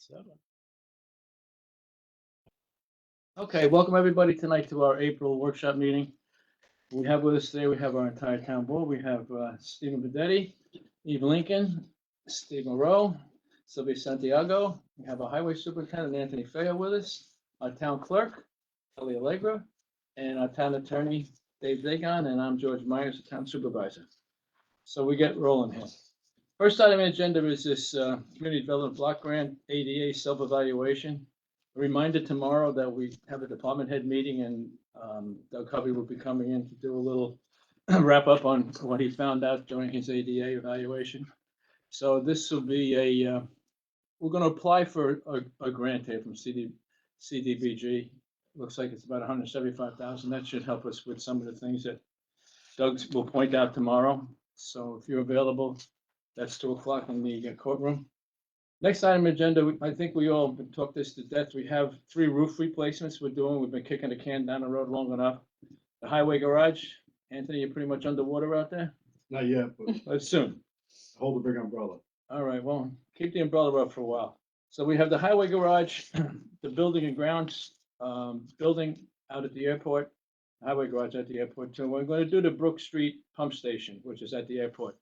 7. Okay, welcome everybody tonight to our April workshop meeting. We have with us today, we have our entire town board. We have Stephen Bedetti, Eve Lincoln, Steve Moreau, Sylvia Santiago. We have our highway superintendent, Anthony Feo, with us, our town clerk, Kelly Allegra, and our town attorney, Dave Dagon, and I'm George Myers, the town supervisor. So we get rolling here. First item on the agenda is this community development block grant ADA self-evaluation. A reminder tomorrow that we have a department head meeting, and Doug Covey will be coming in to do a little wrap up on what he found out during his ADA evaluation. So this will be we're going to apply for a grant here from CDBG. Looks like it's about 175,000. That should help us with some of the things that Doug will point out tomorrow. So if you're available, that's 2:00 in the courtroom. Next item agenda, I think we all talked this to death. We have 3 roof replacements we're doing. We've been kicking the can down the road long enough. The highway garage, Anthony, you're pretty much underwater out there? Not yet, but Soon. hold the big umbrella. All right, well, keep the umbrella up for a while. So we have the highway garage, the building and grounds, building out at the airport, highway garage at the airport too. We're going to do the Brook Street pump station, which is at the airport.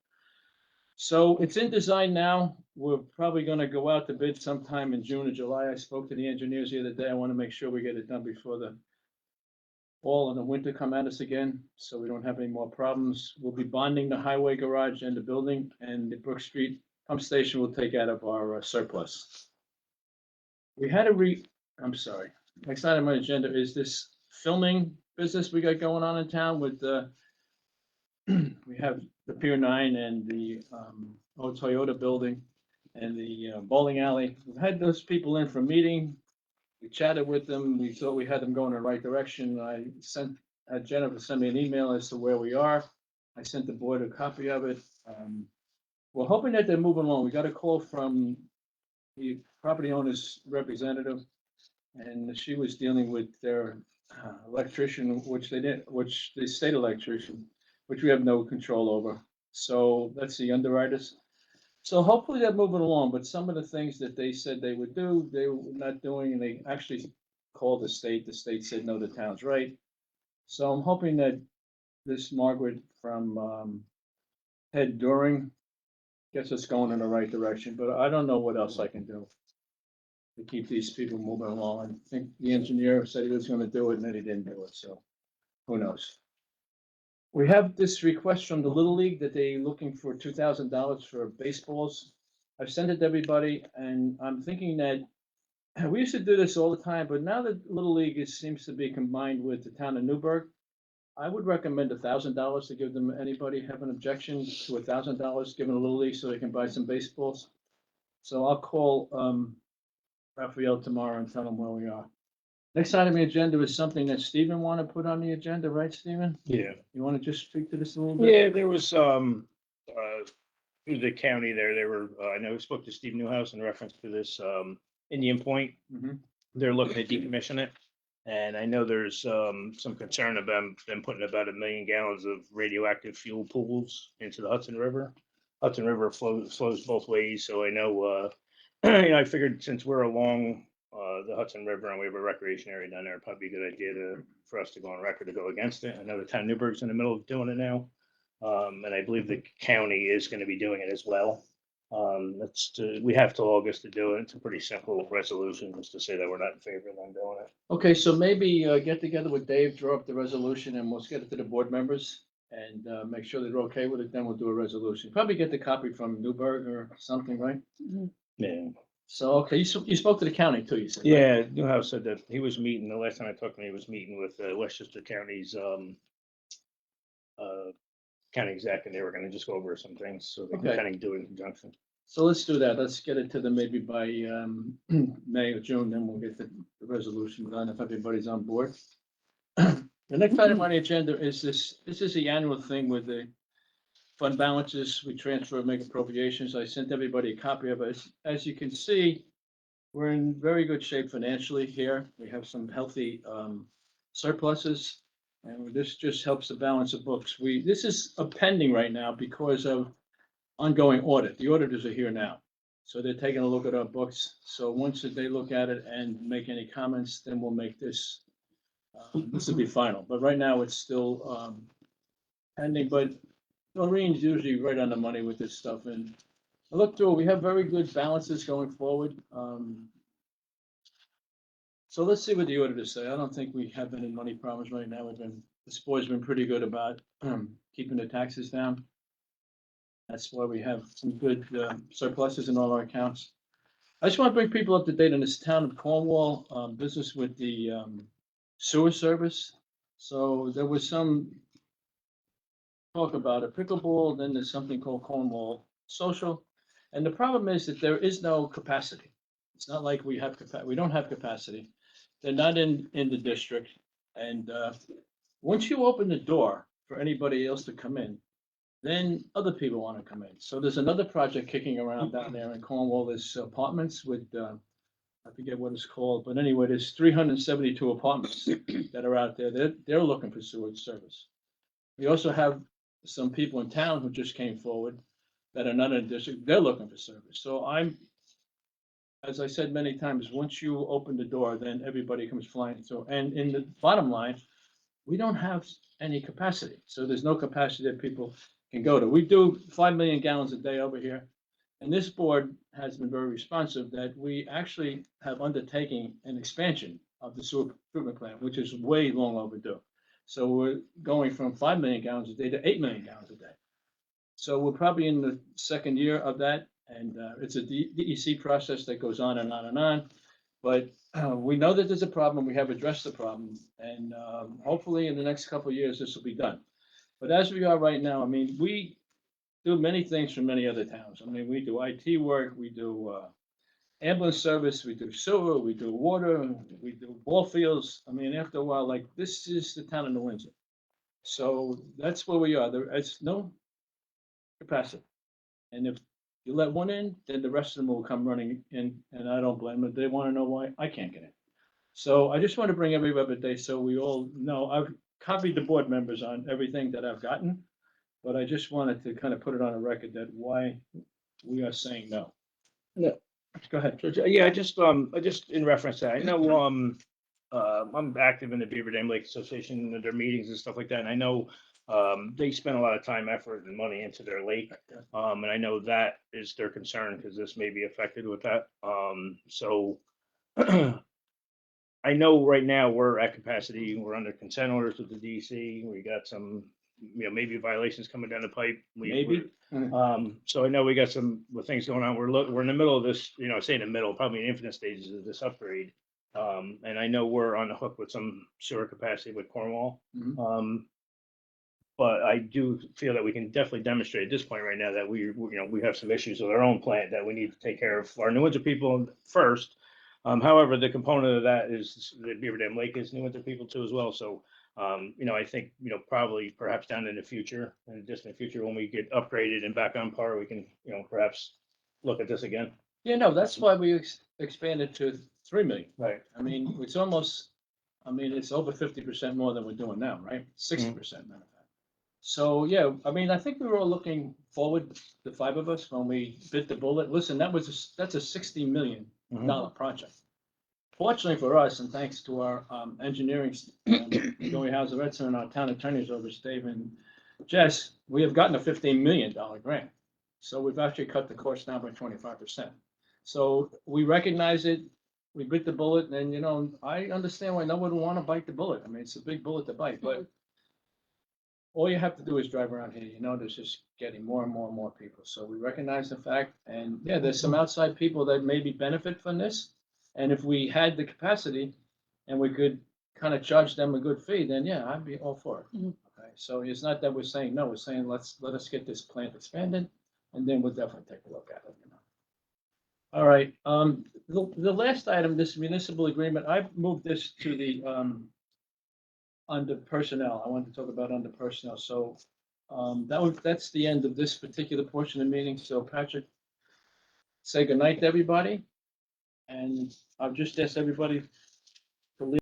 So it's in design now. We're probably going to go out to bid sometime in June or July. I spoke to the engineers the other day. I want to make sure we get it done before the fall and the winter come at us again, so we don't have any more problems. We'll be bonding the highway garage and the building, and the Brook Street pump station will take out of our surplus. We had I'm sorry. Next item on the agenda is this filming business we got going on in town with we have the Pier 9 and the old Toyota building and the bowling alley. We've had those people in for a meeting. We chatted with them. We thought we had them going in the right direction. I had Jennifer send me an email as to where we are. I sent the board a copy of it. We're hoping that they're moving along. We got a call from the property owner's representative, and she was dealing with their electrician, which the state electrician, which we have no control over. So that's the underwriters. So hopefully they're moving along, but some of the things that they said they would do, they were not doing, and they actually called the state. The state said, no, the town's right. So I'm hoping that this Margaret from Ted Doring gets us going in the right direction, but I don't know what else I can do to keep these people moving along. I think the engineer said he was going to do it, and then he didn't do it, so who knows? We have this request from the Little League that they're looking for $2,000 for baseballs. I've sent it to everybody, and I'm thinking that we used to do this all the time, but now that Little League seems to be combined with the town of Newburgh, I would recommend $1,000 to give them. Anybody have an objection to $1,000 given a Little League so they can buy some baseballs? So I'll call Raphael tomorrow and tell him where we are. Next item on the agenda is something that Stephen wanted to put on the agenda, right, Stephen? Yeah. You want to just speak to this a little bit? Yeah, there was through the county there, they were, I know we spoke to Steve Newhouse in reference to this Indian Point. Mhm. They're looking to decommission it. And I know there's some concern about them putting about 1 million gallons of radioactive fuel pools into the Hudson River. Hudson River flows both ways, so I know, I figured since we're along the Hudson River and we have a recreation area down there, it'd probably be a good idea for us to go on record to go against it. I know the town of Newburgh's in the middle of doing it now. And I believe the county is going to be doing it as well. We have till August to do it. It's a pretty simple resolution, just to say that we're not in favor of them doing it. Okay, so maybe get together with Dave, draw up the resolution, and we'll get it to the board members and make sure they're okay with it. Then we'll do a resolution. Probably get the copy from Newburgh or something, right? Yeah. So, okay, you spoke to the county too, you said? Right? Yeah, Newhouse said that he was meeting, the last time I talked to him, he was meeting with Westchester County's county exec, and they were gonna just go over some things, so they can Okay. kind of do it in conjunction. So let's do that. Let's get it to them maybe by May or June, then we'll get the resolution done if everybody's on board. The next item on the agenda is this is the annual thing with the fund balances. We transfer, make appropriations. I sent everybody a copy of it. As you can see, we're in very good shape financially here. We have some healthy surpluses, and this just helps the balance of books. This is a pending right now because of ongoing audit. The auditors are here now. So they're taking a look at our books. So once they look at it and make any comments, then we'll make this. This will be final, but right now it's still pending. But Noreen's usually right on the money with this stuff, and I looked through. We have very good balances going forward. So let's see what the auditors say. I don't think we have any money problems right now. This board's been pretty good about keeping the taxes down. That's why we have some good surpluses in all our accounts. I just want to bring people up to date on this town of Cornwall business with the sewer service. So there was some talk about a pickleball, then there's something called Cornwall Social. And the problem is that there is no capacity. It's not like we don't have capacity. They're not in the district. And once you open the door for anybody else to come in, then other people want to come in. So there's another project kicking around down there in Cornwall. There's apartments with, I forget what it's called, but anyway, there's 372 apartments that are out there. They're looking for sewage service. We also have some people in town who just came forward that are not in the district. They're looking for service. So as I said many times, once you open the door, then everybody comes flying through. And in the bottom line, we don't have any capacity. So there's no capacity that people can go to. We do 5 million gallons a day over here. And this board has been very responsive that we actually have undertaken an expansion of the sewer treatment plant, which is way long overdue. So we're going from 5 million gallons a day to 8 million gallons a day. So we're probably in the second year of that. And it's a DEC process that goes on and on and on. But we know that there's a problem. We have addressed the problem. And hopefully in the next couple of years, this will be done. But as we are right now, I mean, we do many things for many other towns. I mean, we do IT work, we do ambulance service, we do sewer, we do water, we do ball fields. I mean, after a while, like this is the town of New Windsor. So that's where we are. There is no capacity. And if you let one in, then the rest of them will come running in, and I don't blame them. They want to know why I can't get in. So I just want to bring everybody up to date so we all know. I've copied the board members on everything that I've gotten, but I just wanted to kind of put it on a record that why we are saying no. No. Go ahead. Yeah, I just in reference to that, I know, I'm active in the Beaver Dam Lake Association and their meetings and stuff like that. And I know, they spend a lot of time, effort and money into their lake. And I know that is their concern because this may be affected with that. So I know right now we're at capacity. We're under consent orders with the DC. We got some, maybe violations coming down the pipe. Maybe. So I know we got some things going on. We're in the middle of this, I say in the middle, probably in infinite stages of this upgrade. And I know we're on the hook with some sewer capacity with Cornwall. But I do feel that we can definitely demonstrate at this point right now that we have some issues with our own plant that we need to take care of our New Windsor people first. However, the component of that is the Beaver Dam Lake is New Windsor people too as well. So, I think, probably perhaps down in the future, in the distant future, when we get upgraded and back on par, we can, perhaps look at this again. Yeah, no, that's why we expanded to 3 million. Right. I mean, it's almost, it's over 50% more than we're doing now, right? 60%, matter of fact. So, yeah, I think we were all looking forward, the 5 of us, when we bit the bullet. Listen, that's a $60 million project. Fortunately for us, and thanks to our engineering, Joey Hauser Edson and our town attorneys over Dave and Jess, we have gotten a $15 million grant. So we've actually cut the cost down by 25%. So we recognize it, we bit the bullet, and I understand why no one would want to bite the bullet. It's a big bullet to bite, but all you have to do is drive around here. There's just getting more and more and more people. So we recognize the fact, and yeah, there's some outside people that maybe benefit from this. And if we had the capacity and we could kind of charge them a good fee, then yeah, I'd be all for it. Okay, so it's not that we're saying no, we're saying let us get this plant expanded, and then we'll definitely take a look at it. All right. The last item, this municipal agreement, I've moved this to the under personnel. I wanted to talk about under personnel. So that's the end of this particular portion of the meeting. So Patrick, say goodnight to everybody. And I've just asked everybody